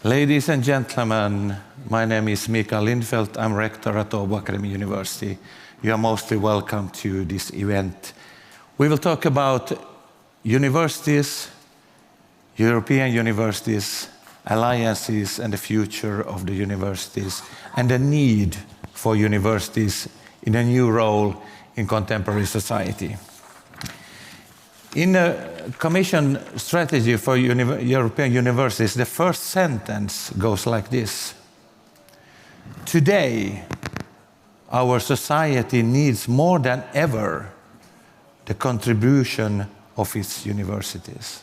Ladies and gentlemen, my name is Mikael Lindfeldt. I'm rector at Åbo Akademi University. You are mostly welcome to this event. We will talk about universities, European universities, alliances, and the future of the universities, and the need for universities in a new role in contemporary society. In the Commission strategy for European universities, the first sentence goes like this: today, our society needs more than ever the contribution of its universities.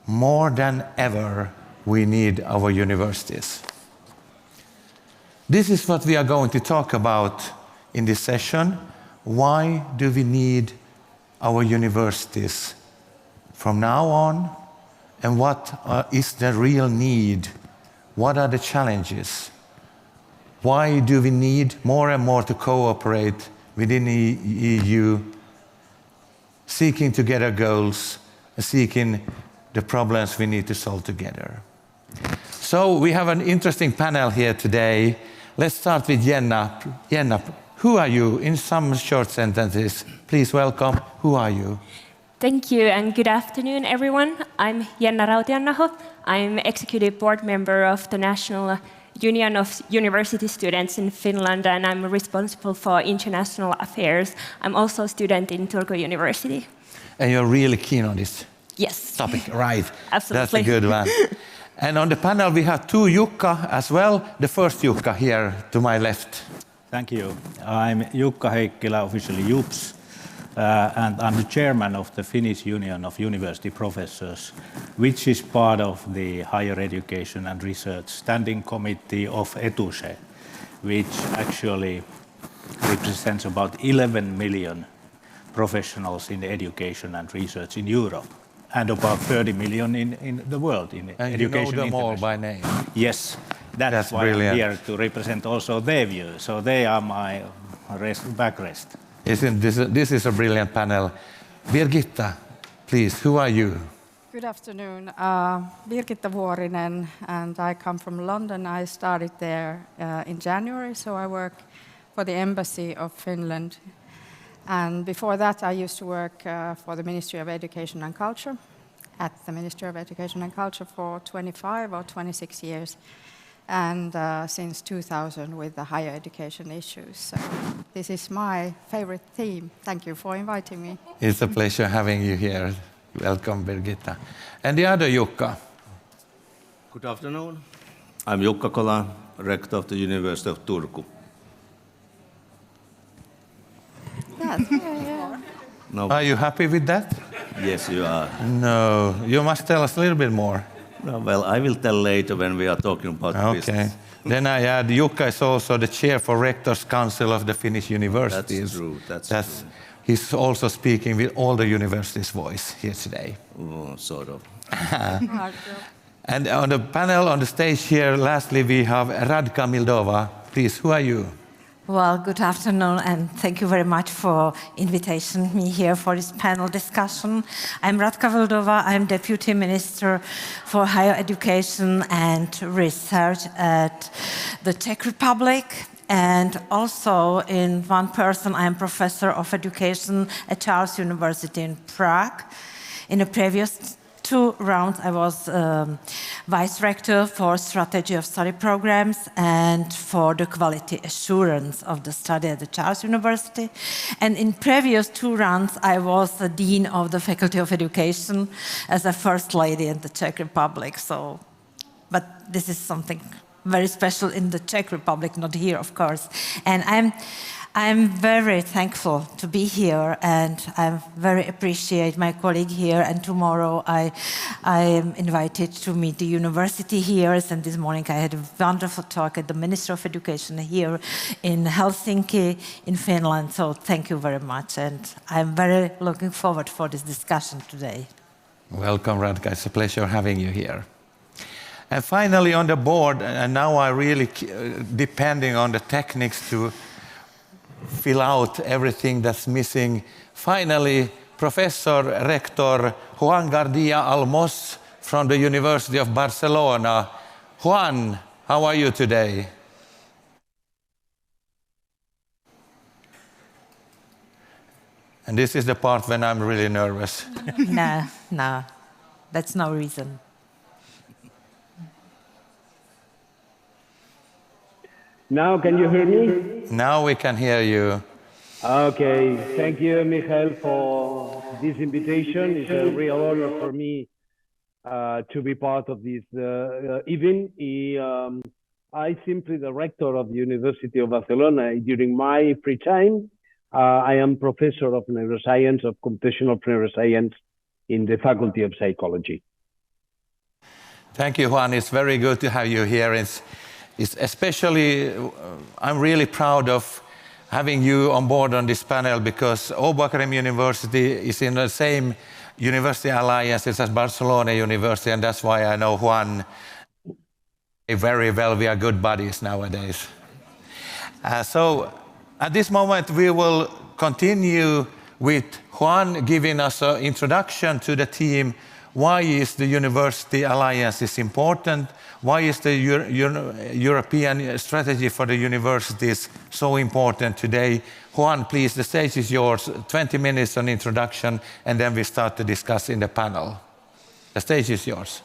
More than ever, we need our universities. This is what we are going to talk about in this session. Why do we need our universities from now on, and what is the real need? What are the challenges? Why do we need more and more to cooperate within the EU, seeking together goals, seeking the problems we need to solve together? So we have an interesting panel here today. Let's start with Jenna. Jenna, who are you? In some short sentences, please welcome. Who are you? Thank you, and good afternoon, everyone. I'm Jenna Rautiannaho. I'm executive board member of the National Union of University Students in Finland, and I'm responsible for international affairs. I'm also a student in Turku University. And you're really keen on this Yes. topic, right? Absolutely. That's a good one. And on the panel we have two Jukka as well. The first Jukka here to my left. Thank you. I'm Jukka Heikkilä, officially JUPS, and I'm the chairman of the Finnish Union of University Professors, which is part of the Higher Education and Research Standing Committee of ETUSE, which actually represents about 11 million professionals in education and research in Europe, and about 30 million in the world in and education. You know them all by name. Yes, that's why brilliant. I'm here to represent also their view. So they are my backrest. This is a brilliant panel. Birgitta, please, who are you? Good afternoon. Birgitta Vuorinen, and I come from London. I started there in January, so I work for the Embassy of Finland. And before that, I used to work for the Ministry of Education and Culture, at the Ministry of Education and Culture for 25 or 26 years, and since 2000 with the higher education issues. So this is my favorite theme. Thank you for inviting me. It's a pleasure having you here. Welcome, Birgitta. And the other Jukka. Good afternoon. I'm Jukka Kola, rector of the University of Turku. No. Are you happy with that? Yes, you are. No, you must tell us a little bit more. No, well, I will tell later when we are talking about business. Then I add, Jukka is also the chair for Rectors' Council of the Finnish universities. That's true. That's true. He's also speaking with all the universities' voice here today. Oh, sort of. And on the panel, on the stage here, lastly, we have Radka Mildova. Please, who are you? Well, good afternoon, and thank you very much for inviting me here for this panel discussion. I'm Radka Mildova. I'm Deputy Minister for Higher Education and Research at the Czech Republic. And also, in one person, I'm Professor of Education at Charles University in Prague. In the previous 2 rounds, I was Vice Rector for Strategy of Study Programs and for the quality assurance of the study at the Charles University. And in previous 2 rounds, I was the Dean of the Faculty of Education as a First Lady in the Czech Republic. But this is something very special in the Czech Republic, not here, of course. And I'm very thankful to be here, and I very appreciate my colleague here. And tomorrow I am invited to meet the university here. And this morning I had a wonderful talk at the Ministry of Education here in Helsinki, in Finland. So thank you very much, and I'm very looking forward for this discussion today. Welcome, Radka. It's a pleasure having you here. And finally on the board, and now I really depending on the techniques to fill out everything that's missing. Finally, Professor Rector Juan Gardia Almos from the University of Barcelona. Juan, how are you today? And this is the part when I'm really nervous. No, that's no reason. Now, can you hear me? Now we can hear you. Okay, thank you, Michael, for this invitation. It's a real honor for me to be part of this event. I simply the rector of the University of Barcelona. During my free time, I am professor of neuroscience, of computational neuroscience in the Faculty of Psychology. Thank you, Juan. It's very good to have you here. It's especially, I'm really proud of having you on board on this panel because Åbo Academy University is in the same university alliances as Barcelona University, and that's why I know Juan very well. We are good buddies nowadays. So at this moment, we will continue with Juan giving us an introduction to the team. Why is the University Alliance important? Why is the European strategy for the universities so important today? Juan, please, the stage is yours. 20 minutes on introduction, and then we start to discuss in the panel. The stage is yours.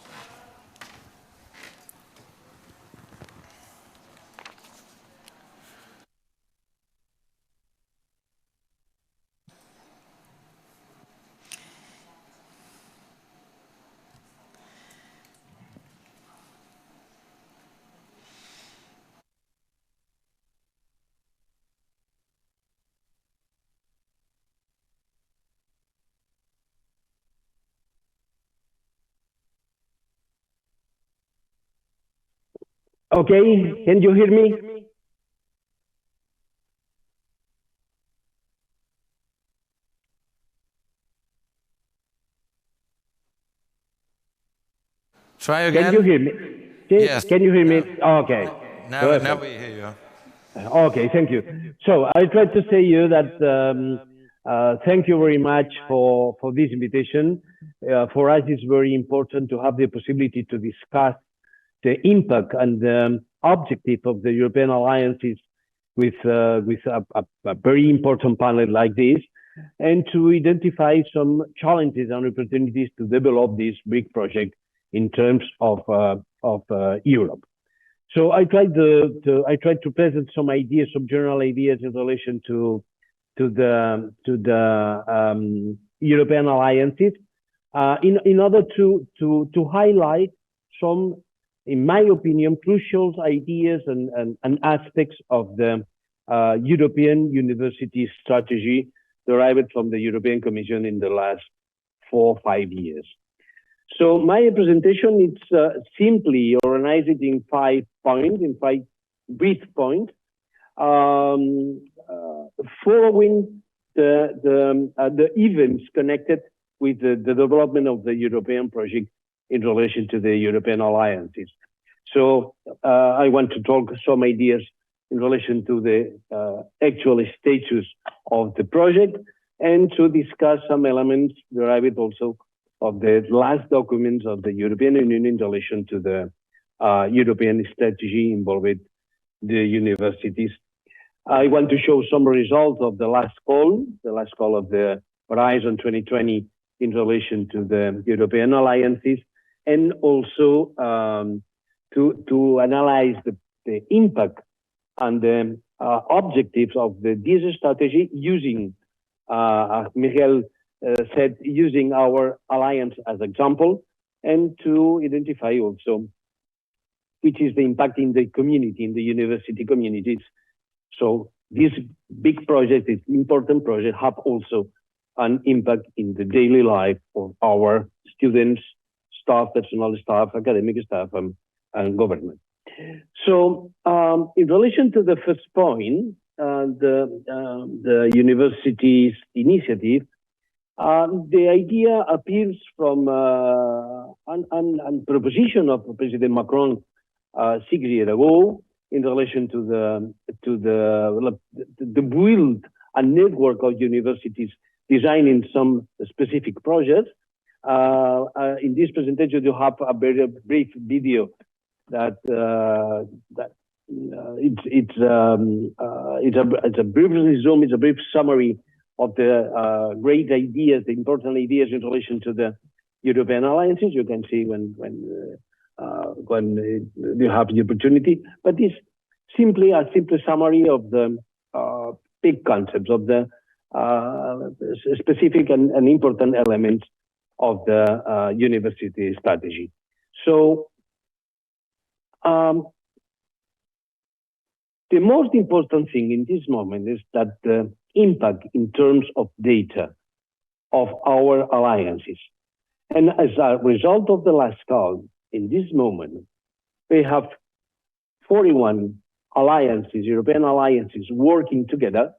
Okay, can you hear me? Try again. Can you hear me? Yes. Can you hear me? Okay. Now we hear you. Okay, thank you. So I tried to say you that thank you very much for this invitation. For us, it's very important to have the possibility to discuss the impact and the objective of the European alliances with a very important panel like this, and to identify some challenges and opportunities to develop this big project in terms of Europe. So I tried to present some ideas, some general ideas in relation to the European alliances, in order to highlight some, in my opinion, crucial ideas and aspects of the European university strategy derived from the European Commission in the last 4 or 5 years. So my presentation is simply organized in 5 points, in 5 brief points, following the events connected with the development of the European project in relation to the European alliances. So I want to talk some ideas in relation to the actual status of the project, and to discuss some elements derived also of the last documents of the European Union in relation to the European strategy involving the universities. I want to show some results of the last call of the Horizon 2020 in relation to the European alliances, and also to analyze the impact and the objectives of this strategy using, Miguel said, using our alliance as example, and to identify also which is the impact in the community, in the university communities. So this big project, this important project, have also an impact in the daily life of our students, staff, personal staff, academic staff, and government. So in relation to the first point, the university's initiative, the idea appears from a proposition of President Macron 6 years ago in relation to the build a network of universities designing some specific projects, in this presentation, you have a very brief video that it's a brief resume, it's a brief summary of the great ideas, the important ideas in relation to the European alliances. You can see when you have the opportunity, but it's simply a simple summary of the big concepts of the specific and important elements of the university strategy. So the most important thing in this moment is that the impact in terms of data of our alliances. And as a result of the last call, in this moment, we have 41 alliances, European alliances, working together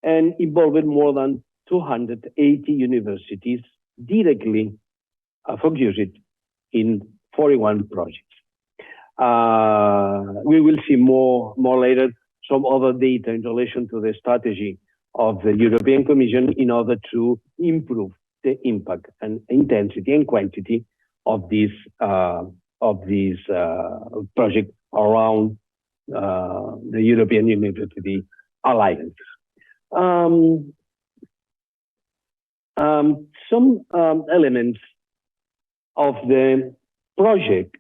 and involving more than 280 universities directly focused in 41 projects. We will see more later some other data in relation to the strategy of the European Commission in order to improve the impact and intensity and quantity of these projects around the European University Alliance. Some elements of the project.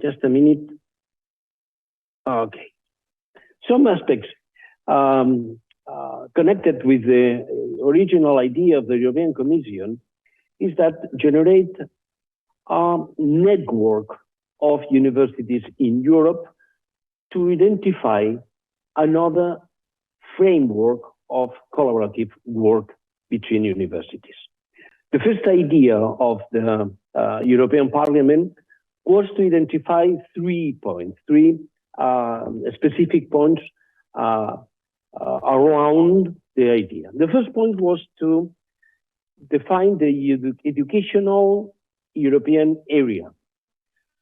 Just a minute. Okay. Some aspects connected with the original idea of the European Commission is that generate a network of universities in Europe to identify another framework of collaborative work between universities. The first idea of the European Parliament was to identify 3 points, three specific points around the idea. The first point was to define the educational European area.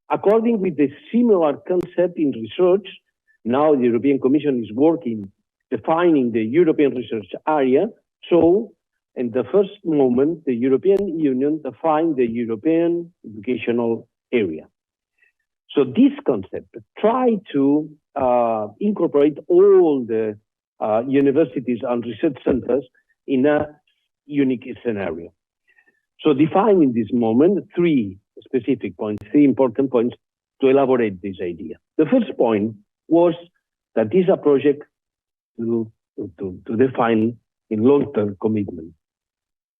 According with the similar concept in research, now the European Commission is working defining the European research area. So in the first moment, the European Union defined the European educational area. So this concept tried to incorporate all the universities and research centers in a unique scenario. So defining this moment, 3 specific points, 3 important points to elaborate this idea. The first point was that this is a project to define in long-term commitment.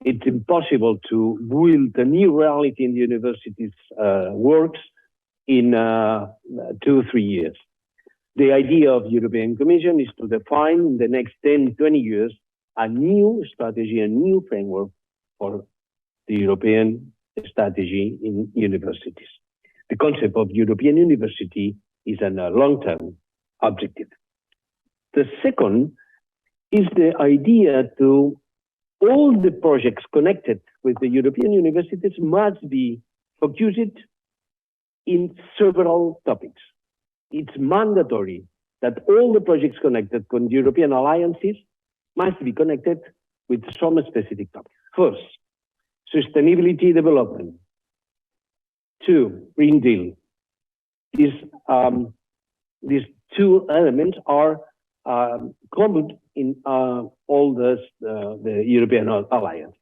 It's impossible to build a new reality in the university's works in 2 or 3 years. The idea of European Commission is to define in the next 10, 20 years a new strategy, a new framework for the European strategy in universities. The concept of European university is a long-term objective. The second is the idea to all the projects connected with the European universities must be focused in several topics. It's mandatory that all the projects connected with European alliances must be connected with some specific topics. First, sustainability development. 2, Green Deal. These 2 elements are common in all the European alliances.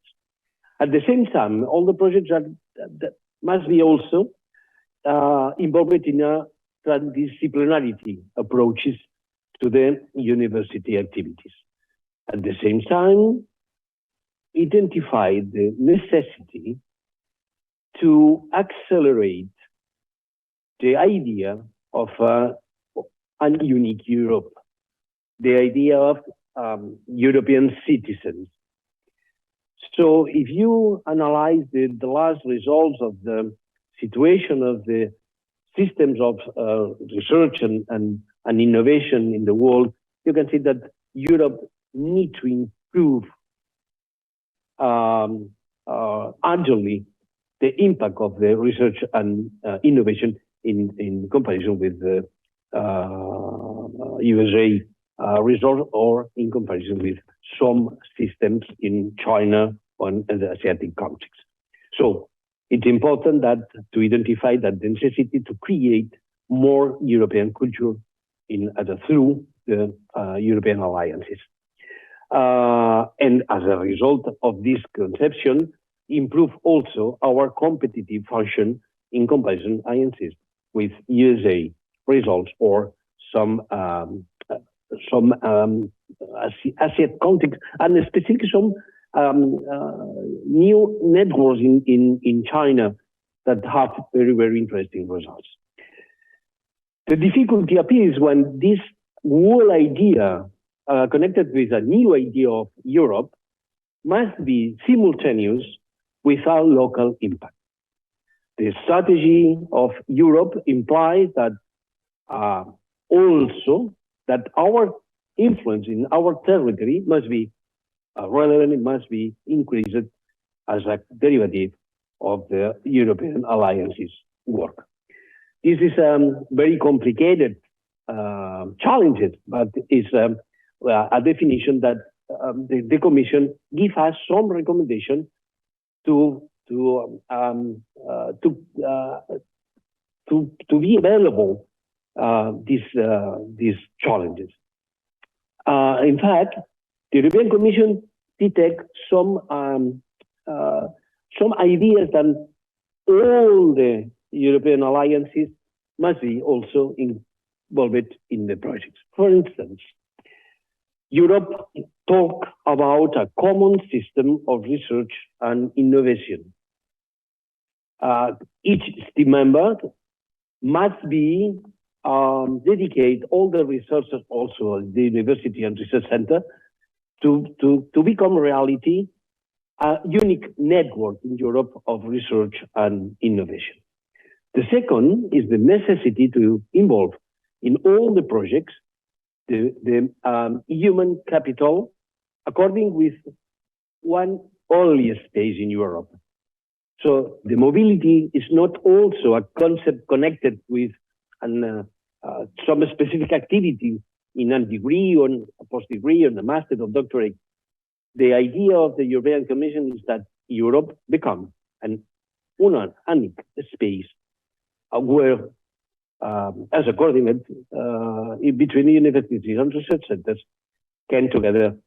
At the same time, all the projects that must be also involved in a transdisciplinarity approaches to the university activities. At the same time, identify the necessity to accelerate the idea of a unique Europe, the idea of European citizens. So if you analyze the last results of the situation of the systems of research and innovation in the world, you can see that Europe needs to improve urgently the impact of the research and innovation in comparison with the USA result or in comparison with some systems in China on the Asiatic countries. So it's important that to identify that the necessity to create more European culture through the European alliances. And as a result of this conception, improve also our competitive function in comparison alliances with USA results or some ASEAN context, and specifically some new networks in China that have very, very interesting results. The difficulty appears when this whole idea connected with a new idea of Europe must be simultaneous without local impact. The strategy of Europe implies that also that our influence in our territory must be relevant, it must be increased as a derivative of the European alliances work. This is very complicated challenges, but it's a definition that the Commission gives us some recommendation to be available these challenges. In fact, the European Commission detects some ideas that all the European alliances must be also involved in the projects. For instance, Europe talk about a common system of research and innovation. Each team member must be dedicate all the resources, also the university and research center, to become reality a unique network in Europe of research and innovation. The second is the necessity to involve in all the projects the human capital according with one only space in Europe. So the mobility is not also a concept connected with some specific activity in a degree or a post-degree or a master or doctorate. The idea of the European Commission is that Europe become an unique space where, as a coordinate between universities and research centers, can together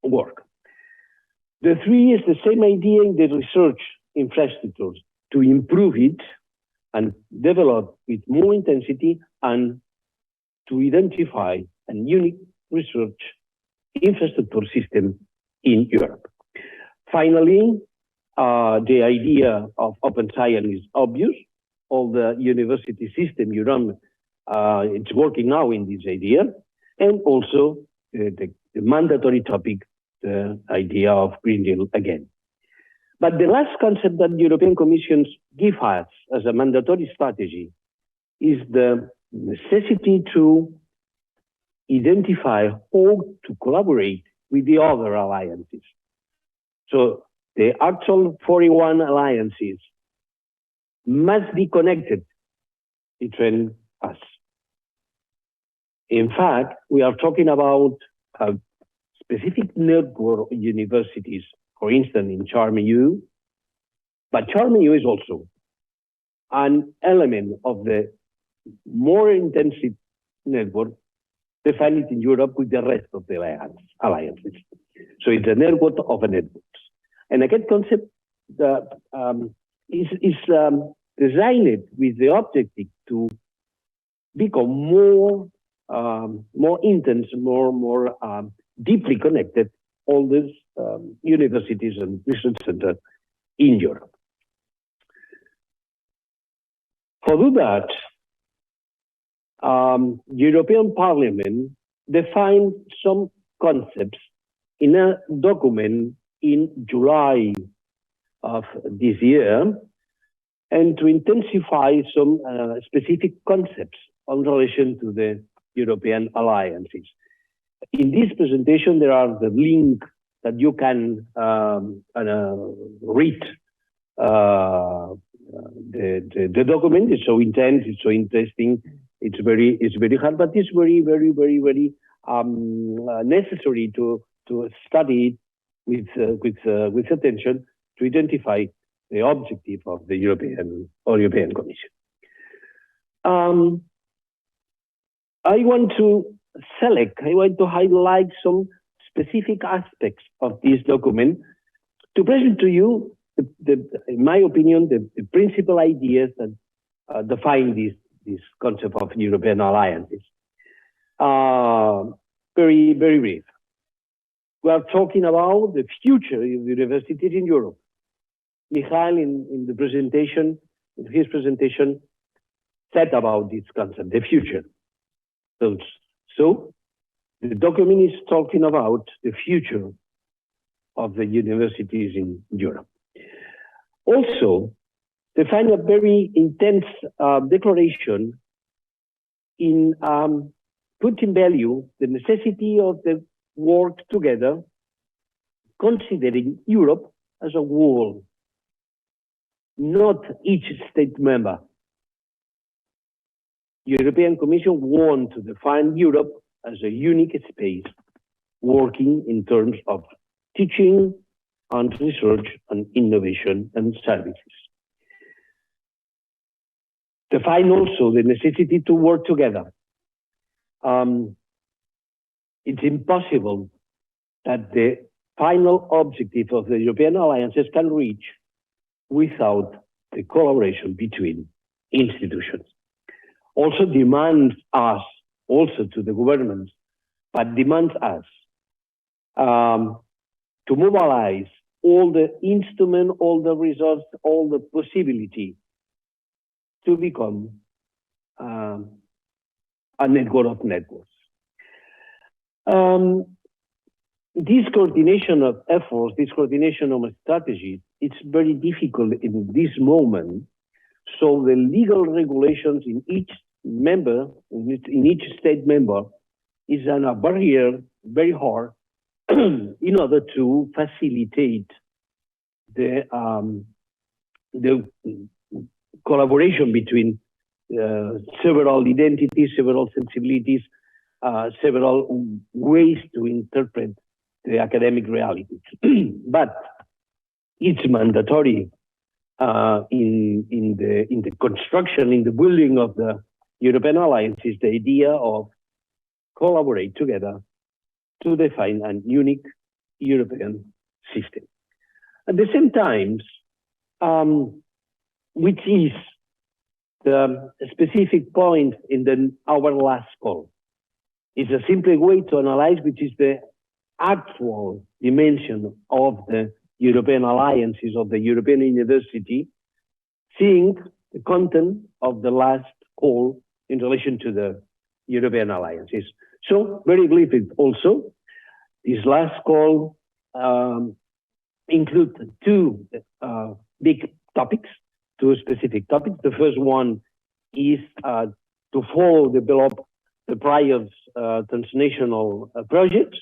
work. The three is the same idea in the research infrastructures, to improve it and develop with more intensity and to identify a unique research infrastructure system in Europe. Finally, the idea of open science is obvious. All the university system you run, it's working now in this idea, and also the mandatory topic, the idea of Green Deal again. But the last concept that the European Commission gives us as a mandatory strategy is the necessity to identify how to collaborate with the other alliances. So the actual 41 alliances must be connected between us. In fact, we are talking about a specific network of universities, for instance, in CHARMU, but CHARMU is also an element of the more intensive network defined in Europe with the rest of the alliances. So it's a network of networks. And again, concept is designed with the objective to become more intense, more deeply connected, all these universities and research centers in Europe. For do that, European Parliament defined some concepts in a document in July of this year, and to intensify some specific concepts in relation to the European alliances. In this presentation, there are the link that you can read the document. It's so intense, it's so interesting, it's very hard, but it's very necessary to study it with attention to identify the objective of the European Commission. I want to highlight some specific aspects of this document to present to you, in my opinion, the principal ideas that define this concept of European alliances. Very, very brief. We are talking about the future of universities in Europe. Michael, in his presentation, said about this concept, the future. So the document is talking about the future of the universities in Europe. Also, they find a very intense declaration in putting value the necessity of the work together, considering Europe as a whole, not each state member. European Commission want to define Europe as a unique space, working in terms of teaching and research and innovation and services. Define also the necessity to work together. It's impossible that the final objective of the European alliances can reach without the collaboration between institutions. Also demands us, also to the governments, but demands us to mobilize all the instruments, all the resources, all the possibility to become a network of networks. This coordination of efforts, this coordination of strategies, it's very difficult in this moment. So the legal regulations in each member, in each state member, is a barrier very hard in order to facilitate the collaboration between several identities, several sensibilities, several ways to interpret the academic reality. But it's mandatory in the construction, in the building of the European alliances, the idea of collaborate together to define a unique European system. At the same time, which is the specific point in our last call, is a simple way to analyze which is the actual dimension of the European alliances of the European University, seeing the content of the last call in relation to the European alliances. So, very briefly also, this last call includes two big topics, two specific topics. The first one is to follow, develop the prior transnational projects.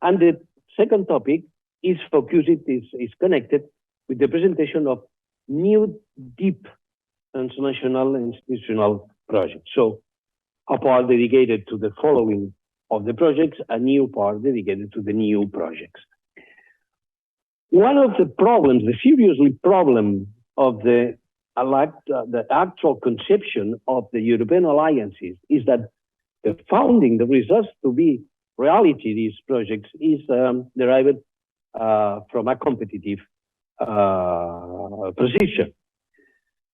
And the second topic is focused, is connected with the presentation of new deep transnational institutional projects. So a part dedicated to the following of the projects, a new part dedicated to the new projects. One of the problems, the serious problem of the actual conception of the European alliances is that the founding, the results to be reality, these projects is derived from a competitive position.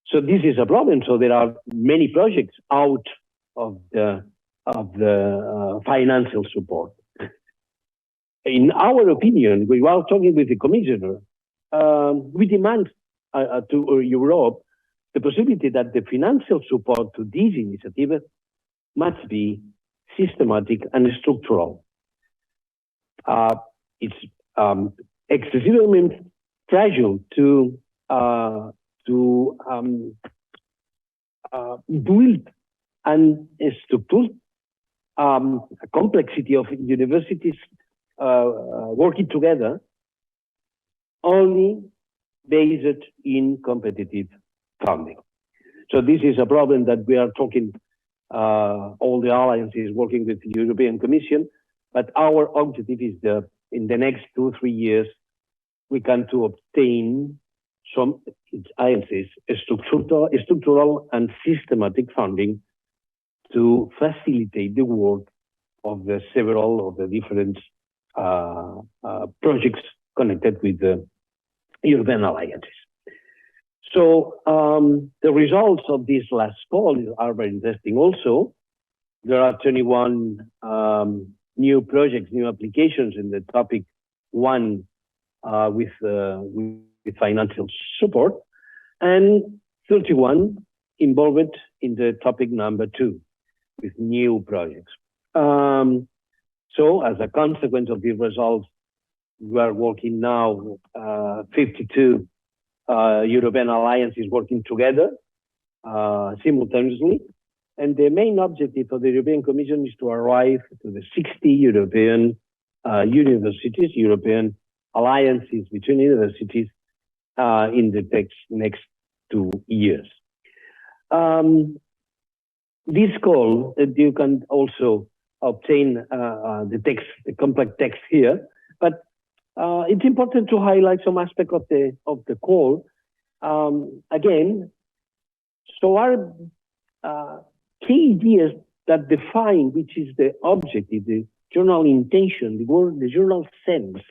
So this is a problem. So there are many projects out of the financial support. In our opinion, we were talking with the commissioner, we demand to Europe the possibility that the financial support to this initiative must be systematic and structural. It's excessively fragile to build and structure a complexity of universities working together only based in competitive funding. So this is a problem that we are talking, all the alliances working with the European Commission, but our objective is in the next 2-3 years we can to obtain some INCs, structural and systematic funding to facilitate the work of the several of the different projects connected with the European alliances. So the results of this last call are very interesting also. There are 21 new projects, new applications in the topic 1 with financial support, and 31 involved in the topic number 2 with new projects. So as a consequence of these results, we are working now 52 European alliances working together simultaneously. And the main objective of the European Commission is to arrive to the 60 European universities, European alliances between universities in the next 2 years. This call, you can also obtain the text, the complete text here, but it's important to highlight some aspect of the call. Again, so our key ideas that define which is the objective, the general intention, the general sense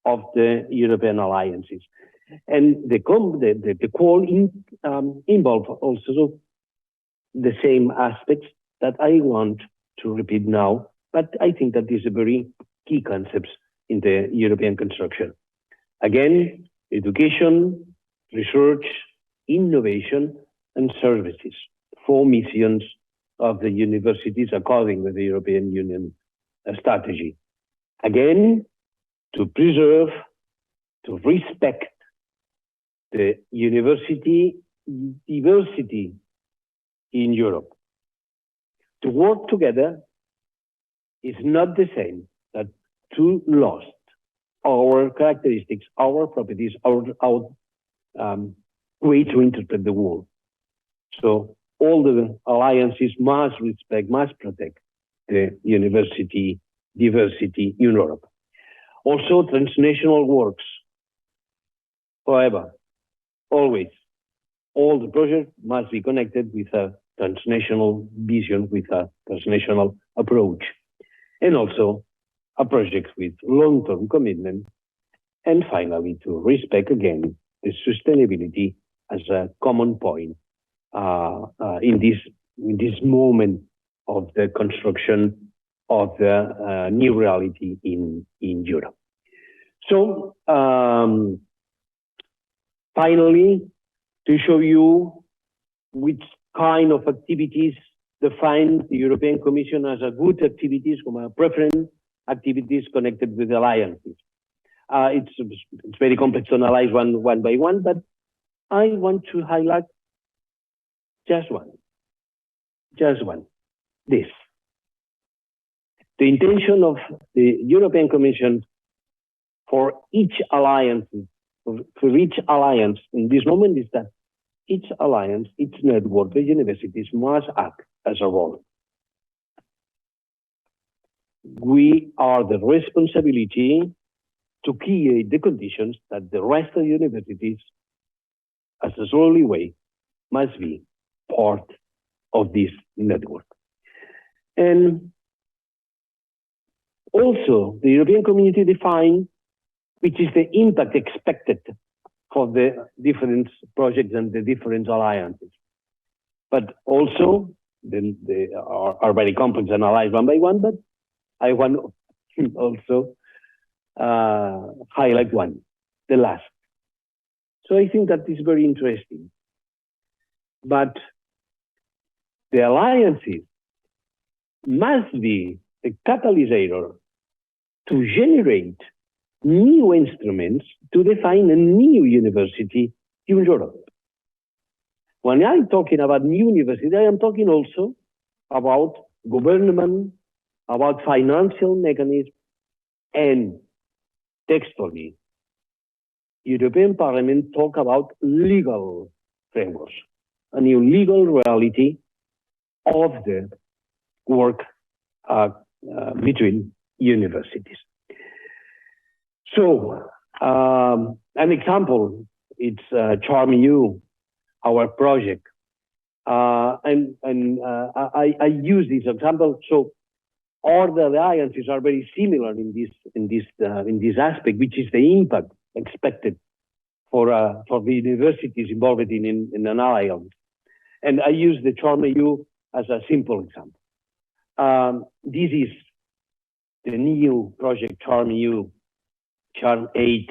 of the European alliances. And the call involve also the same aspects that I want to repeat now, but I think that these are very key concepts in the European construction. Again, education, research, innovation, and services, 4 missions of the universities according with the European Union strategy. Again, to preserve, to respect the university diversity in Europe. To work together is not the same that to lost our characteristics, our properties, our way to interpret the world. So all the alliances must respect, must protect the university diversity in Europe. Also transnational works. However, always, all the projects must be connected with a transnational vision, with a transnational approach, and also a project with long-term commitment, and finally to respect again the sustainability as a common point in this moment of the construction of the new reality in Europe. So finally, to show you which kind of activities define the European Commission as a good activities, from a preference activities connected with alliances. It's very complex to analyze one by one, but I want to highlight just one, this. The intention of the European Commission for each alliance, for each alliance in this moment is that each alliance, each network, the universities must act as a role. We are the responsibility to create the conditions that the rest of the universities, as a solely way, must be part of this network. And also, the European Community defined which is the impact expected for the different projects and the different alliances. But also, they are very complex and analyzed one by one, but I want also highlight one, the last. So I think that is very interesting. But the alliances must be a catalyst to generate new instruments to define a new university in Europe. When I'm talking about new university, I am talking also about government, about financial mechanisms, and textually, European Parliament talk about legal frameworks, a new legal reality of the work between universities. So An example, it's CharmEU, our project. I use this example. So all the alliances are very similar in this aspect, which is the impact expected for the universities involved in an alliance. And I use the CharmEU as a simple example. This is the new project CharmEU, Charm 8,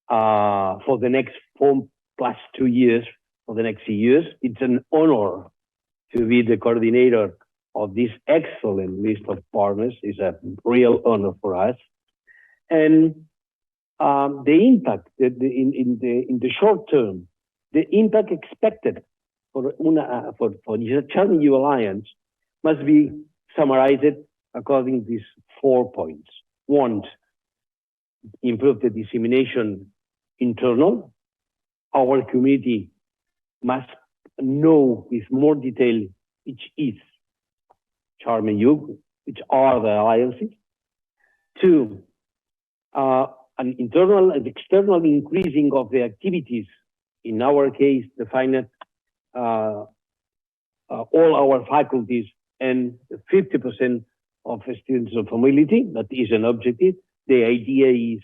for the next 4 plus 2 years, for the next 2 years. It's an honor to be the coordinator of this excellent list of partners. It's a real honor for us. And the impact in the short term, the impact expected for the CharmEU Alliance must be summarized according to these 4 points. One, improve the dissemination internal. Our community must know with more detail which is CharmEU, which are the alliances. 2, an internal and external increasing of the activities. In our case, defined all our faculties and 50% of students of mobility. That is an objective. The idea is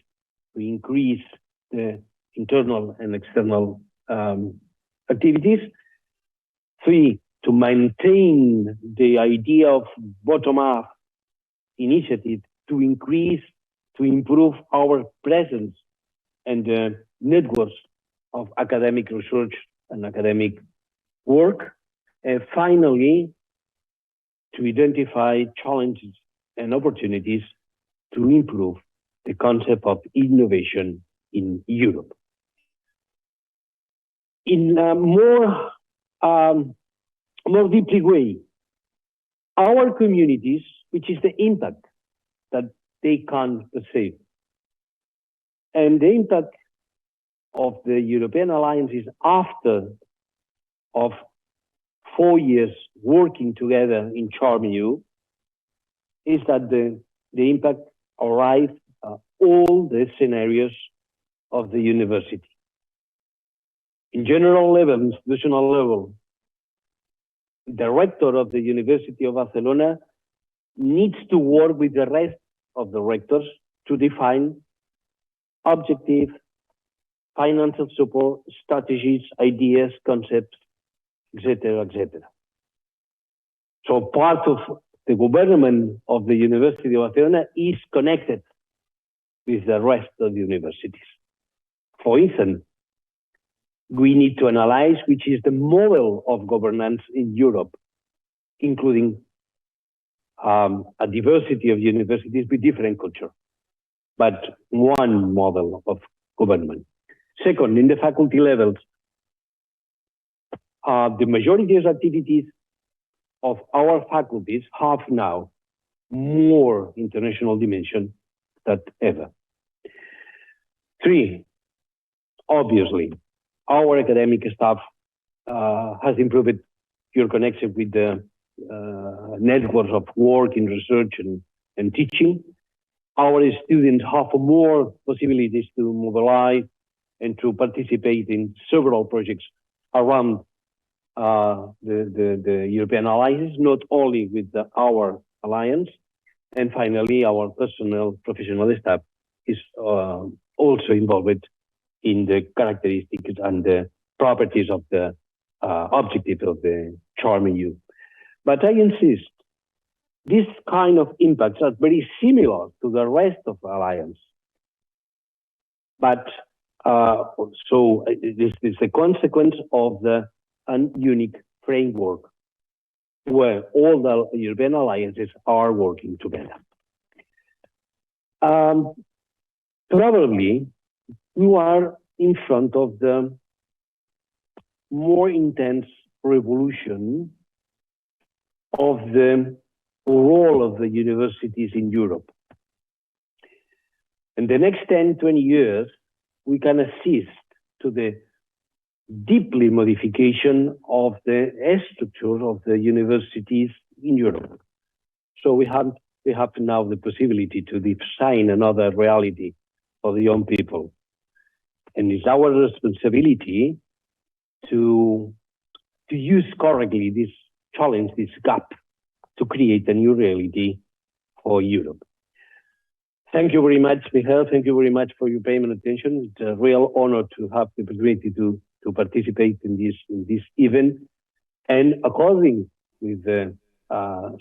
to increase the internal and external activities. 3, to maintain the idea of bottom-up initiative to increase, to improve our presence and networks of academic research and academic work. And finally, to identify challenges and opportunities to improve the concept of innovation in Europe. In a more deeply way, our communities, which is the impact that they can perceive, and the impact of the European alliances after of 4 years working together in CharmEU, is that the impact arrives all the scenarios of the university. In general level, institutional level, the rector of the University of Barcelona needs to work with the rest of the rectors to define objective, financial support, strategies, ideas, concepts, etc., etc. So part of the government of the University of Barcelona is connected with the rest of the universities. For instance, we need to analyze which is the model of governance in Europe, including a diversity of universities with different culture, but one model of government. Second, in the faculty levels, the majority of activities of our faculties have now more international dimension than ever. 3, obviously, our academic staff has improved your connection with the networks of work in research and teaching. Our students have more possibilities to mobilize and to participate in several projects around the European alliances, not only with our alliance. And finally, our professional staff is also involved in the characteristics and the properties of the objective of the CharmEU. But I insist, this kind of impacts are very similar to the rest of the alliance. But so this is a consequence of the unique framework where all the European alliances are working together. Probably we are in front of the more intense revolution of the role of the universities in Europe. In the next 10, 20 years, we can assist to the deeply modification of the structure of the universities in Europe. So we have now the possibility to design another reality for the young people And it's our responsibility to use correctly this challenge, this gap, to create a new reality for Europe. Thank you very much, Michael. Thank you very much for your payment attention. It's a real honor to have the opportunity to participate in this event. And according with the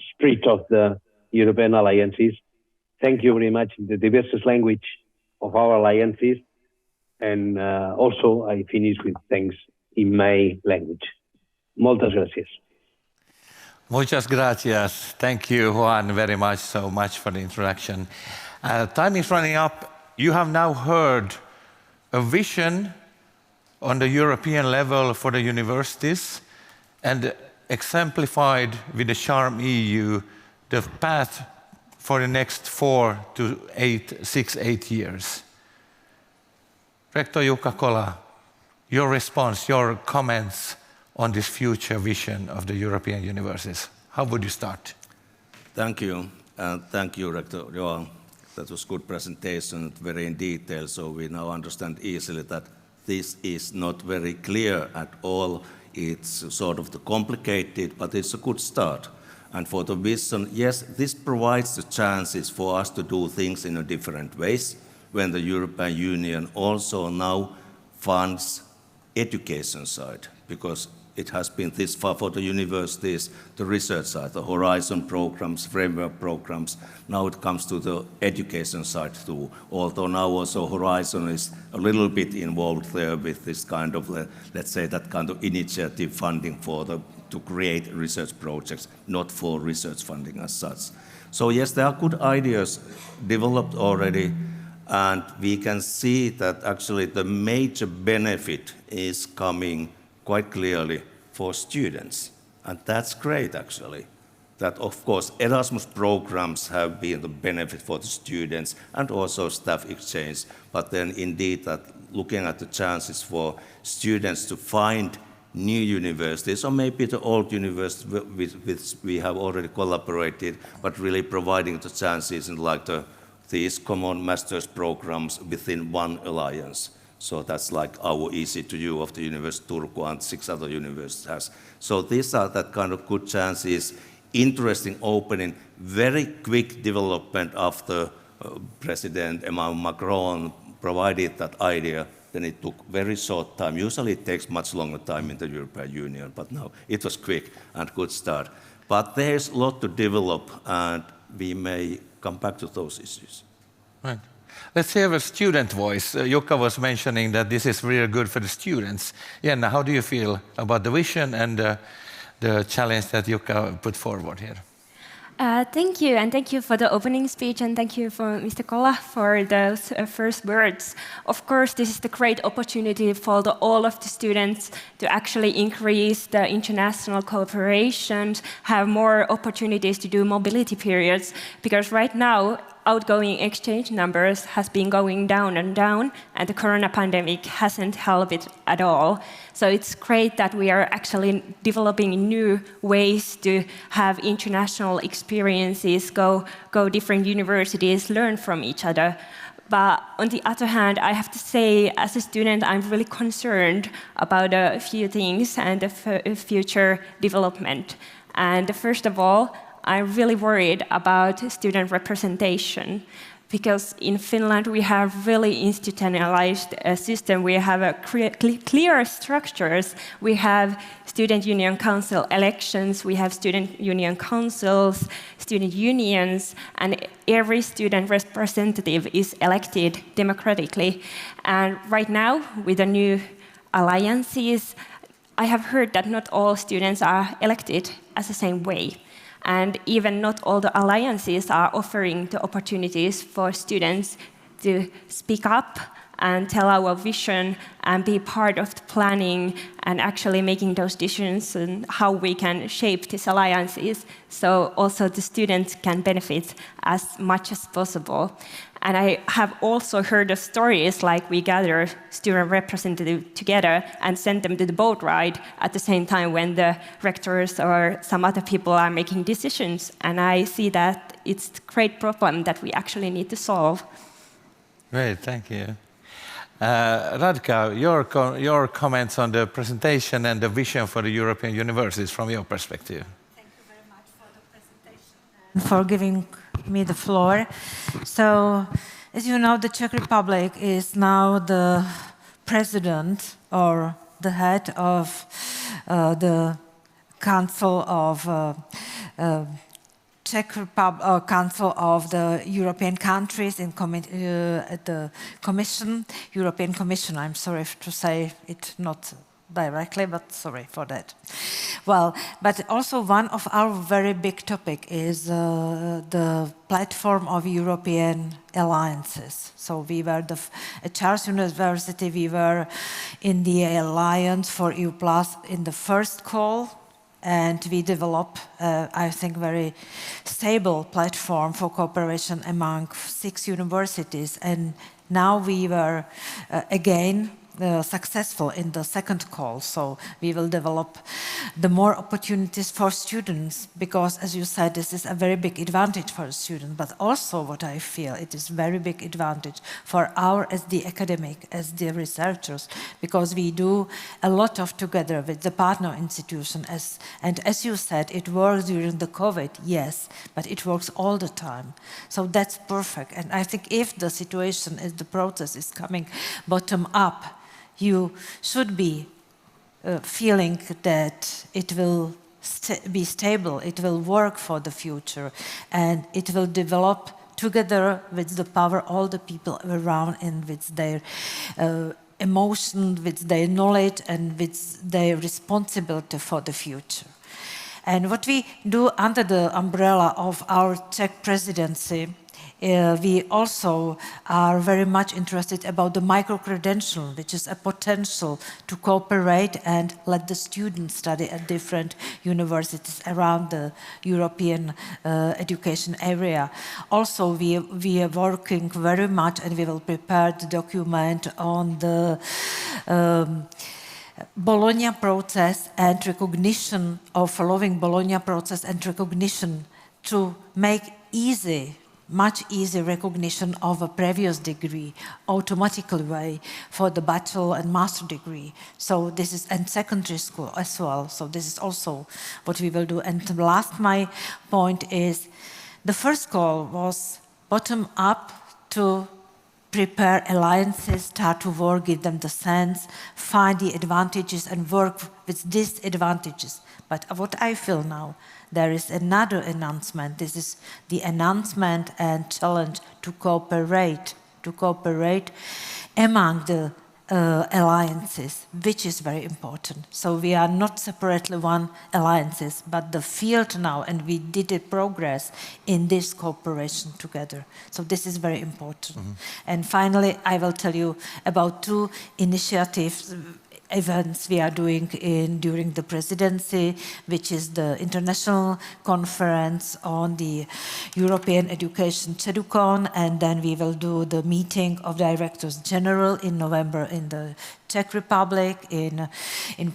spirit of the European alliances, thank you very much in the diverse language of our alliances. And also I finish with thanks in my language. Moltes gracias. Muchas gracias. Thank you, Juan, very much, so much for the introduction. Time is running up. You have now heard a vision on the European level for the universities and exemplified with the Charm EU the path for the next 4 to 8 years. Rector Jukka-Kola, your response, your comments on this future vision of the European universities. How would you start? Thank you. Thank you, Rector Johan. That was a good presentation, very in detail, so we now understand easily that this is not very clear at all. It's sort of complicated, but it's a good start. And for the vision, yes, this provides the chances for us to do things in a different ways when the European Union also now funds education side, because it has been this far for the universities, the research side, the Horizon programs, framework programs. Now it comes to the education side too, although now also Horizon is a little bit involved there with this kind of, let's say, that kind of initiative funding to create research projects, not for research funding as such. So yes, there are good ideas developed already, and we can see that actually the major benefit is coming quite clearly for students. And that's great, actually. That, of course, Erasmus programs have been the benefit for the students and also staff exchange. But then, indeed, that looking at the chances for students to find new universities, or maybe the old universities with which we have already collaborated, but really providing the chances in like these common master's programs within one alliance. So that's like our EC2U of the University of Turku and 6 other universities has. So these are that kind of good chances, interesting opening, very quick development after President Emmanuel Macron provided that idea. Then it took very short time. Usually it takes much longer time in the European Union, but no, it was quick and good start. But there's a lot to develop, and we may come back to those issues. Right. Let's hear a student voice. Jukka was mentioning that this is really good for the students. Jenna, how do you feel about the vision and the challenge that Jukka put forward here? Thank you, and thank you for the opening speech, and thank you for Mr. Kola for those first words. Of course, this is the great opportunity for all of the students to actually increase the international cooperation, have more opportunities to do mobility periods, because right now, outgoing exchange numbers has been going down, and the corona pandemic hasn't helped it at all. So it's great that we are actually developing new ways to have international experiences, go different universities, learn from each other. But on the other hand, I have to say, as a student, I'm really concerned about a few things and the future development. And first of all, I'm really worried about student representation, because in Finland we have really institutionalized a system. We have clear structures. We have student union council elections, we have student union councils, student unions, and every student representative is elected democratically. And right now, with the new alliances, I have heard that not all students are elected as the same way. And even not all the alliances are offering the opportunities for students to speak up and tell our vision and be part of the planning and actually making those decisions on how we can shape these alliances, so also the students can benefit as much as possible. And I have also heard of stories like we gather student representatives together and send them to the boat ride at the same time when the rectors or some other people are making decisions. And I see that it's a great problem that we actually need to solve. Great, thank you. Radka, your comments on the presentation and the vision for the European universities from your perspective. Thank you very much for the presentation and for giving me the floor. So, as you know, the Czech Republic is now the president or the head of the Council of Czech Republic, Council of the European countries at the Commission, European Commission. I'm sorry to say it not directly, but sorry for that. Well, but also one of our very big topic is the platform of European alliances. So we were at Charles University, we were in the Alliance for EU Plus in the first call, and we developed, I think, very stable platform for cooperation among 6 universities. And now we were again successful in the second call, so we will develop the more opportunities for students, because, as you said, this is a very big advantage for a student, but also what I feel it is very big advantage for as the academic, as the researchers, because we do a lot of together with the partner institution, and as you said, it works during the COVID, yes, but it works all the time, so that's perfect. And I think if the situation is, the process is coming bottom up, you should be feeling that it will be stable, it will work for the future, and it will develop together with the power all the people around and with their emotion, with their knowledge, and with their responsibility for the future. And what we do under the umbrella of our Czech presidency, we also are very much interested about the micro-credential, which is a potential to cooperate and let the students study at different universities around the European education area. Also, we are working very much, and we will prepare the document on the Bologna process and recognition of following Bologna process and recognition to make much easier recognition of a previous degree, automatically way for the bachelor and master degree. So this is, and secondary school as well. So this is also what we will do. And the last, my point is, the first call was bottom up to prepare alliances, start to work, give them the sense, find the advantages and work with these advantages. But what I feel now, there is another announcement. This is the announcement and challenge to cooperate among the alliances, which is very important. So we are not separately one alliances, but the field now, and we did a progress in this cooperation together. So this is very important. Mm-hmm. And finally, I will tell you about 2 initiatives, events we are doing during the presidency, which is the international conference on the European education, CEDUCON, and then we will do the meeting of directors general in November in the Czech Republic, in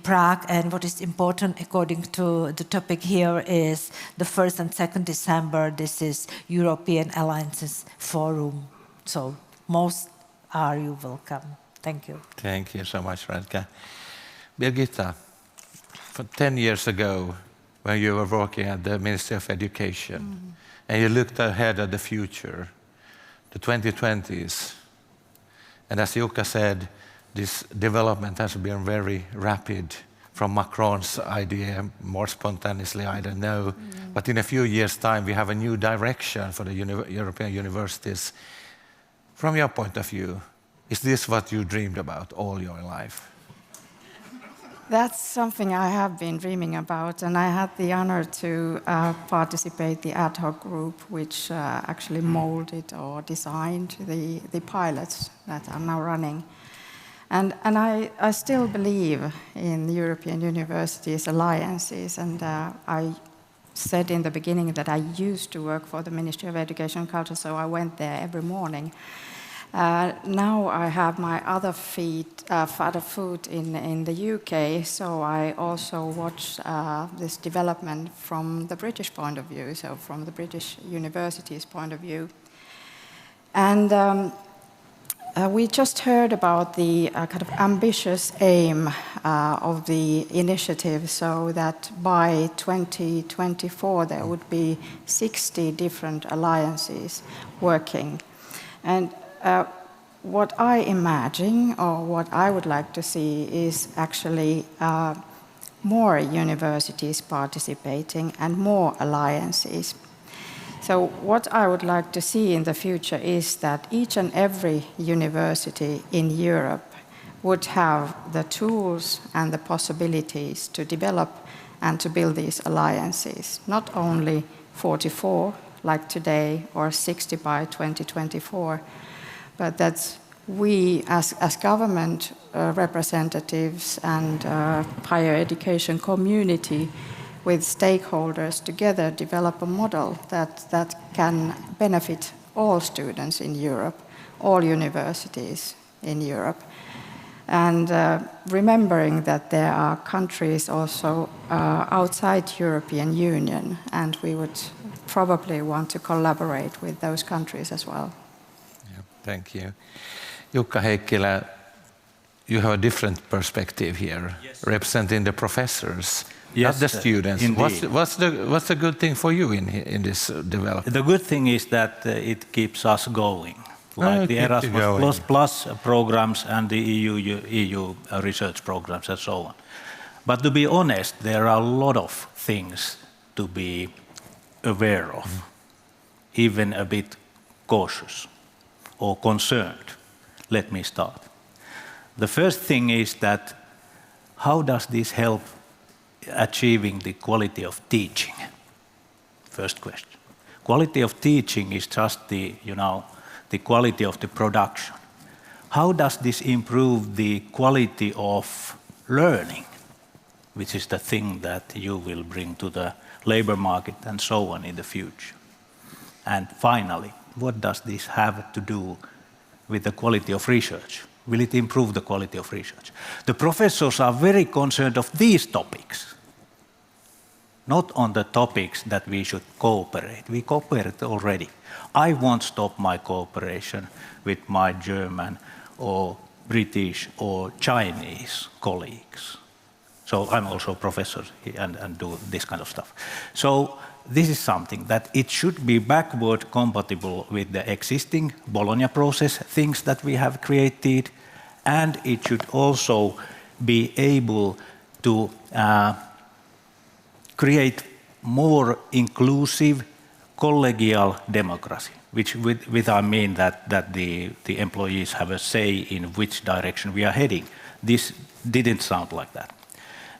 Prague. And what is important according to the topic here is the 1st and 2nd December, this is European Alliances Forum. So most are you welcome. Thank you. Thank you so much, Radka. Birgitta, 10 years ago, when you were working at the Ministry of Education, and you looked ahead at the future, the 2020s, and as Jukka said, this development has been very rapid, from Macron's idea, more spontaneously, I don't know, but in a few years' time, we have a new direction for the European universities. From your point of view, is this what you dreamed about all your life? That's something I have been dreaming about, and I had the honor to participate in the ad hoc group which actually molded or designed the pilots that are now running. And I still believe in European universities' alliances, and I said in the beginning that I used to work for the Ministry of Education and Culture, so I went there every morning. Now I have my other foot in the UK, so I also watch this development from the British point of view, so from the British universities' point of view. And We just heard about the kind of ambitious aim of the initiative, so that by 2024 there would be 60 different alliances working. And what I imagine, or what I would like to see, is actually more universities participating and more alliances. So what I would like to see in the future is that each and every university in Europe would have the tools and the possibilities to develop and to build these alliances, not only 44 like today or 60 by 2024, but that we as government representatives and higher education community with stakeholders together develop a model that can benefit all students in Europe, all universities in Europe. And remembering that there are countries also outside European Union, and we would probably want to collaborate with those countries as well. Yeah, thank you. Jukka Heikkilä, you have a different perspective here, representing the professors. Yes, not the students. What's the good thing for you in this development? The good thing is that it keeps us going, like the Erasmus Plus programs and the EU research programs and so on. But to be honest, there are a lot of things to be aware of, even a bit cautious or concerned. Let me start. The first thing is that how does this help achieving the quality of teaching? First question. Quality of teaching is just the quality of the production. How does this improve the quality of learning, which is the thing that you will bring to the labor market and so on in the future? And finally, what does this have to do with the quality of research? Will it improve the quality of research? The professors are very concerned of these topics, not on the topics that we should cooperate. We cooperate already. I won't stop my cooperation with my German or British or Chinese colleagues. So I'm also a professor and do this kind of stuff. So this is something that it should be backward compatible with the existing Bologna process, things that we have created, and it should also be able to create more inclusive collegial democracy, with I mean that the employees have a say in which direction we are heading. This didn't sound like that.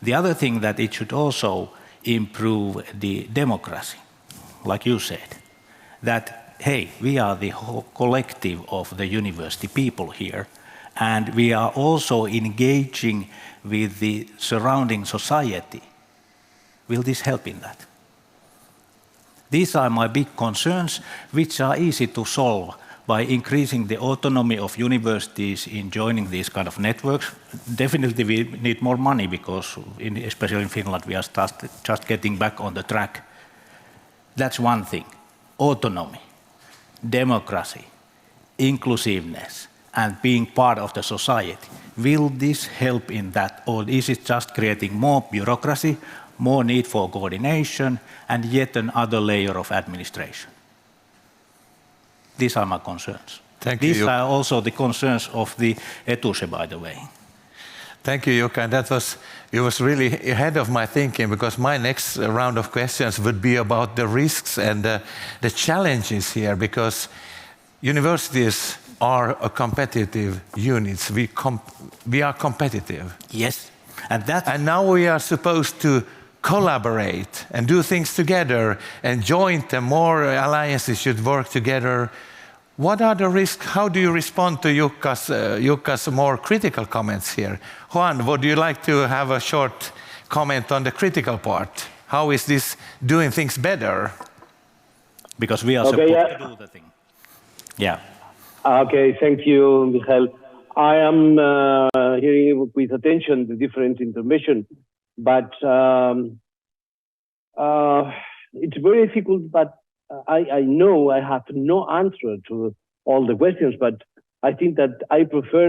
The other thing that it should also improve the democracy, like you said, that, hey, we are the whole collective of the university people here, and we are also engaging with the surrounding society. Will this help in that? These are my big concerns, which are easy to solve by increasing the autonomy of universities in joining these kind of networks. Definitely we need more money because, especially in Finland, we are just getting back on the track. That's one thing. Autonomy, democracy, inclusiveness, and being part of the society. Will this help in that, or is it just creating more bureaucracy, more need for coordination, and yet another layer of administration? These are my concerns. Thank you. These are also the concerns of the ETUSE, by the way. Thank you, Jukka. And it was really ahead of my thinking, because my next round of questions would be about the risks and the challenges here, because universities are a competitive units. We are competitive. Yes. And now we are supposed to collaborate and do things together and joint and more alliances should work together. What are the risks? How do you respond to Jukka's more critical comments here? Juan, would you like to have a short comment on the critical part? How is this doing things better? Because we are supposed to do the thing. Yeah. Okay, thank you, Michael. I am hearing with attention the different information, but it's very difficult, but I know I have no answer to all the questions, but I think that I prefer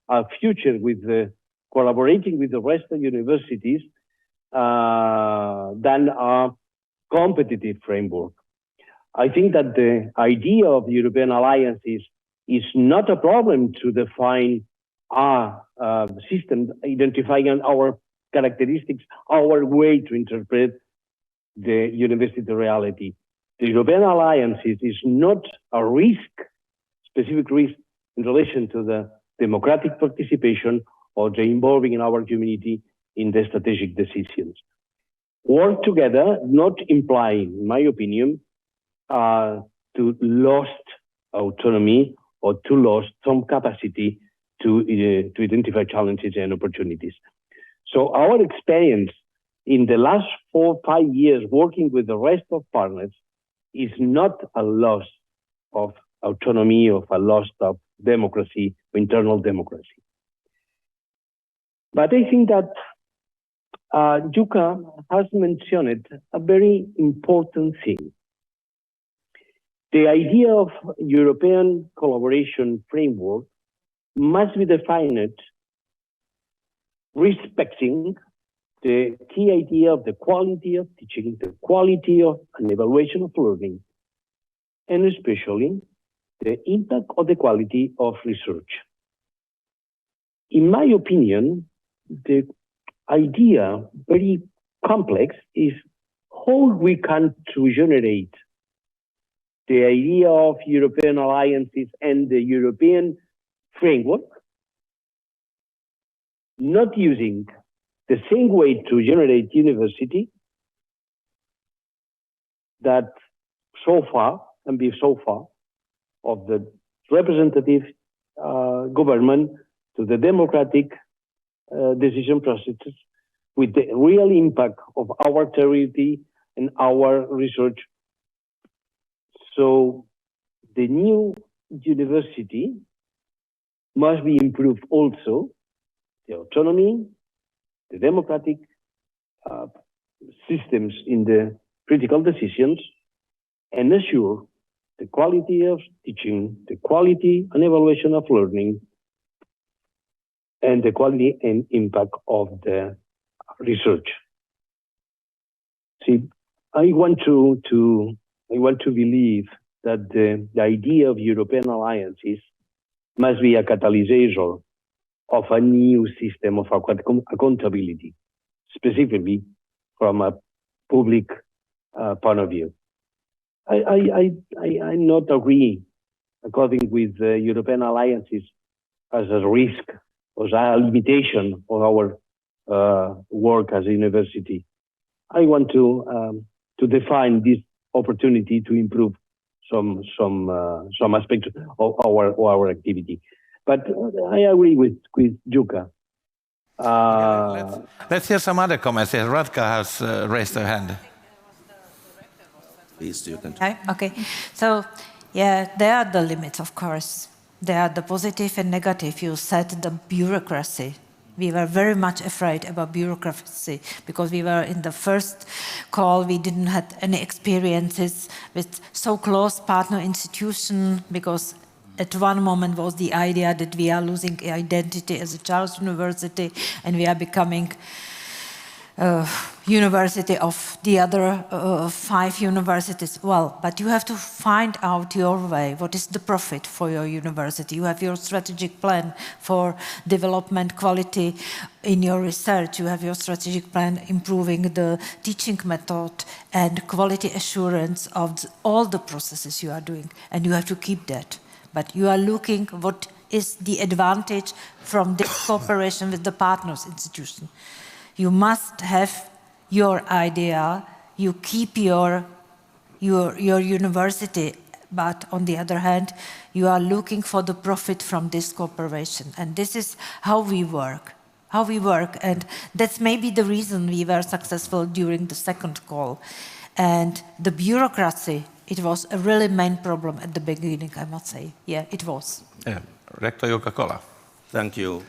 a future with collaborating with the rest of universities than a competitive framework. I think that the idea of European alliances is not a problem to define a system, identifying our characteristics, our way to interpret the university reality. The European alliances is not a risk, specific risk in relation to the democratic participation or the involving in our community in the strategic decisions. Work together, not implying, in my opinion, to lost autonomy or to lost some capacity to identify challenges and opportunities. So our experience in the last 4 or 5 years working with the rest of partners is not a loss of autonomy, of a loss of democracy, internal democracy. But I think that Jukka has mentioned a very important thing. The idea of European collaboration framework must be defined respecting the key idea of the quality of teaching, the quality of an evaluation of learning, and especially the impact of the quality of research. In my opinion, the idea, very complex, is how we can to generate the idea of European alliances and the European framework, not using the same way to generate university that so far, and be so far, of the representative government to the democratic decision processes with the real impact of our territory and our research. So the new university must be improved also, the autonomy, the democratic systems in the critical decisions, and assure the quality of teaching, the quality and evaluation of learning, and the quality and impact of the research. See, I want to believe that the idea of European alliances must be a catalyst of a new system of accountability, specifically from a public point of view. I not agree, according with European alliances, as a risk or a limitation of our work as a university. I want to define this opportunity to improve some aspect of our activity. But I agree with Jukka. Let's hear some other comments here. Radka has raised her hand. Please, you can. Okay. So, yeah, there are the limits, of course. There are the positive and negative. You said the bureaucracy. We were very much afraid about bureaucracy because we were in the first call. We didn't have any experiences with so close partner institution because at one moment was the idea that we are losing identity as a Charles University and we are becoming university of the other 5 universities. Well, but you have to find out your way. What is the profit for your university? You have your strategic plan for development quality in your research. You have your strategic plan improving the teaching method and quality assurance of all the processes you are doing. And you have to keep that. But you are looking what is the advantage from this cooperation with the partners institution. You must have your idea, you keep your university, but on the other hand, you are looking for the profit from this cooperation. And this is how we work. And that's maybe the reason we were successful during the second call. And the bureaucracy, it was a really main problem at the beginning, I must say. Yeah, it was. Yeah. Rector Jukka Kola. Thank you.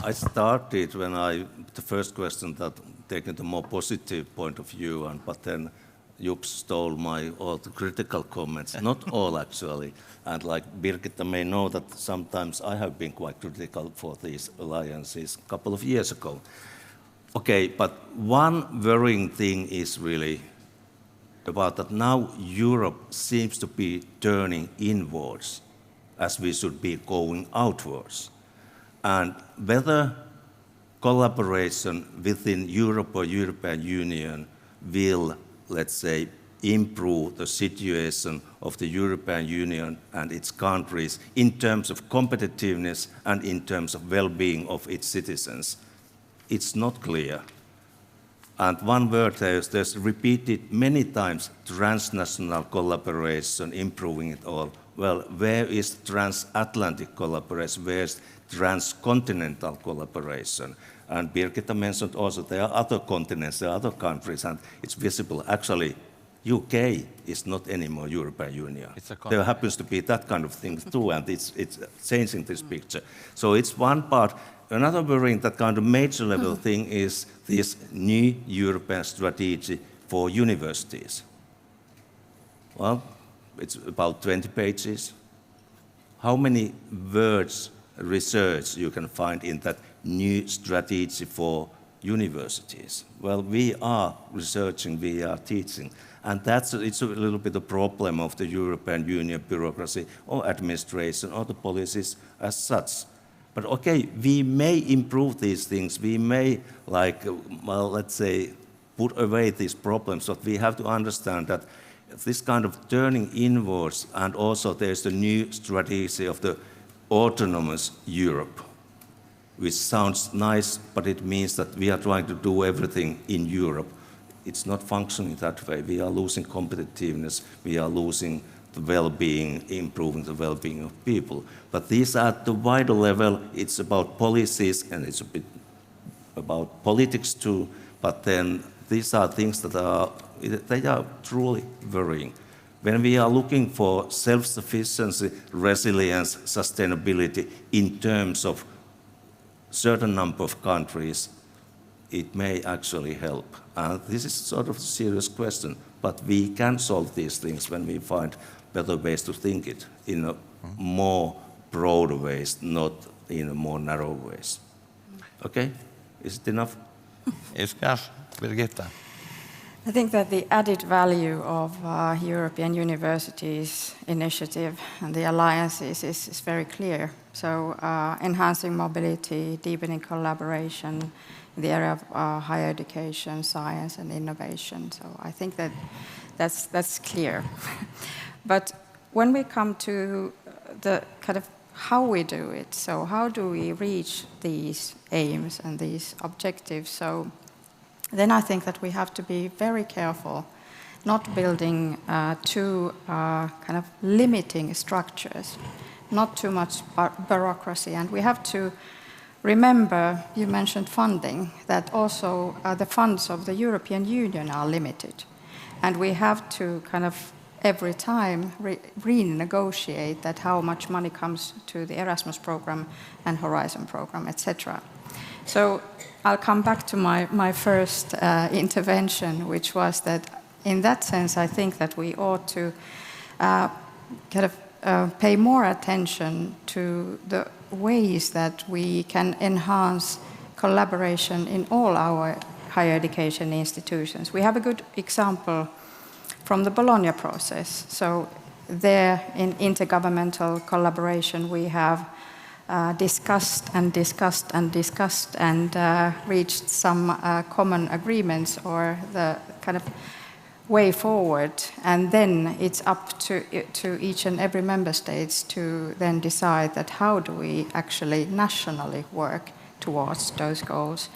I started the first question that taking the more positive point of view, but then Jups stole all the critical comments, not all actually. And like Birgitta may know that sometimes I have been quite critical for these alliances a couple of years ago. Okay, but one worrying thing is really about that now Europe seems to be turning inwards as we should be going outwards. And whether collaboration within Europe or European Union will, let's say, improve the situation of the European Union and its countries in terms of competitiveness and in terms of well-being of its citizens, it's not clear. And one word there's repeated many times, transnational collaboration, improving it all. Well, where is transatlantic collaboration? Where is transcontinental collaboration? And Birgitta mentioned also there are other continents, there are other countries, and it's visible. Actually, UK is not anymore European Union. There happens to be that kind of thing too, and it's changing this picture. So it's one part. Another worrying, that kind of major level thing is this new European strategy for universities. Well, it's about 20 pages. How many words research you can find in that new strategy for universities? Well, we are researching, we are teaching. And it's a little bit a problem of the European Union bureaucracy or administration or the policies as such. But okay, we may improve these things. We may, let's say, put away these problems. But we have to understand that this kind of turning inwards, and also there's the new strategy of the autonomous Europe, which sounds nice, but it means that we are trying to do everything in Europe. It's not functioning that way. We are losing competitiveness. We are losing the well-being, improving the well-being of people. But these are at the wider level. It's about policies, and it's a bit about politics too. But then these are things that are truly worrying. When we are looking for self-sufficiency, resilience, sustainability in terms of certain number of countries, it may actually help. And this is sort of a serious question, but we can solve these things when we find better ways to think it in a more broad ways, not in a more narrow ways. Okay, is it enough? Yes, Birgitta. I think that the added value of European Universities initiative and the alliances is very clear. So enhancing mobility, deepening collaboration in the area of higher education, science and innovation. So I think that that's clear. But when we come to the kind of how we do it, so how do we reach these aims and these objectives? So then I think that we have to be very careful not building too kind of limiting structures, not too much bureaucracy. And we have to remember, you mentioned funding, that also the funds of the European Union are limited. And we have to kind of every time renegotiate that how much money comes to the Erasmus program and Horizon program, etc. So I'll come back to my first intervention, which was that in that sense, I think that we ought to kind of pay more attention to the ways that we can enhance collaboration in all our higher education institutions. We have a good example from the Bologna process. So there in intergovernmental collaboration, we have discussed and reached some common agreements or the kind of way forward. And then it's up to each and every member states to then decide that how do we actually nationally work towards those goals.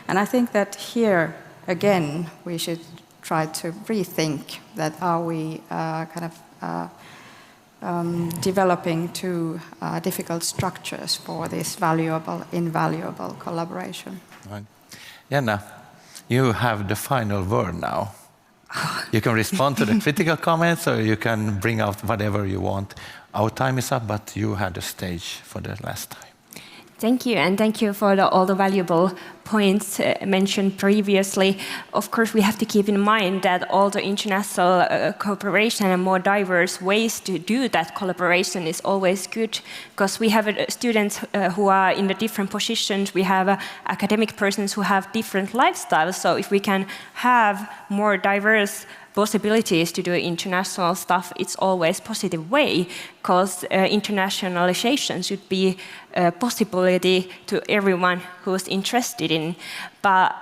And I think that here, again, we should try to rethink that are we kind of developing too difficult structures for this valuable, invaluable collaboration. Right. Jenna, you have the final word now. You can respond to the critical comments or you can bring out whatever you want. Our time is up, but you had the stage for the last time. Thank you, and thank you for all the valuable points mentioned previously. Of course, we have to keep in mind that all the international cooperation and more diverse ways to do that collaboration is always good, because we have students who are in the different positions. We have academic persons who have different lifestyles. So if we can have more diverse possibilities to do international stuff, it's always a positive way, because internationalization should be a possibility to everyone who's interested in. But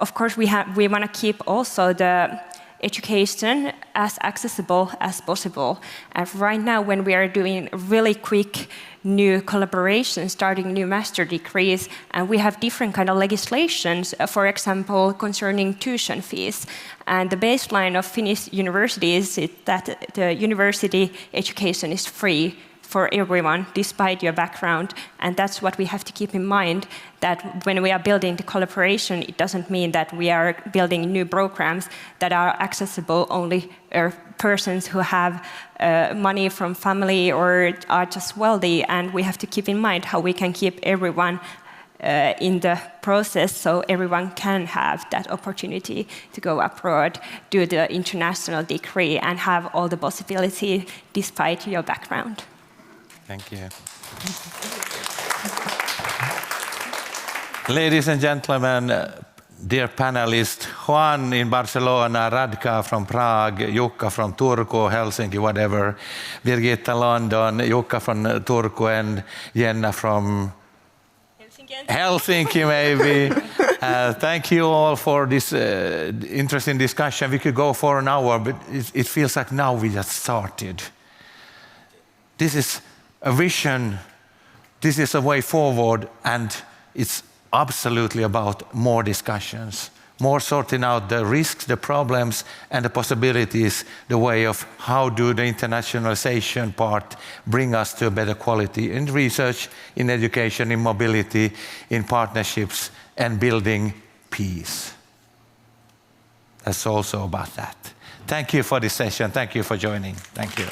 of course, we want to keep also the education as accessible as possible. And right now, when we are doing really quick new collaborations, starting new master degrees, and we have different kind of legislations, for example, concerning tuition fees. And the baseline of Finnish universities is that the university education is free for everyone, despite your background. And that's what we have to keep in mind, that when we are building the collaboration, it doesn't mean that we are building new programs that are accessible only persons who have money from family or are just wealthy. And we have to keep in mind how we can keep everyone in the process, so everyone can have that opportunity to go abroad, do the international degree, and have all the possibility despite your background. Thank you. Ladies and gentlemen, dear panelists, Juan in Barcelona, Radka from Prague, Jukka from Turku, Helsinki, whatever, Birgitta London, Jukka from Turku, and Jenna from Helsinki maybe. Thank you all for this interesting discussion. We could go for an hour, but it feels like now we just started. This is a vision, this is a way forward, and it's absolutely about more discussions, more sorting out the risks, the problems, and the possibilities, the way of how do the internationalization part bring us to a better quality in research, in education, in mobility, in partnerships, and building peace. That's also about that. Thank you for this session. Thank you for joining. Thank you.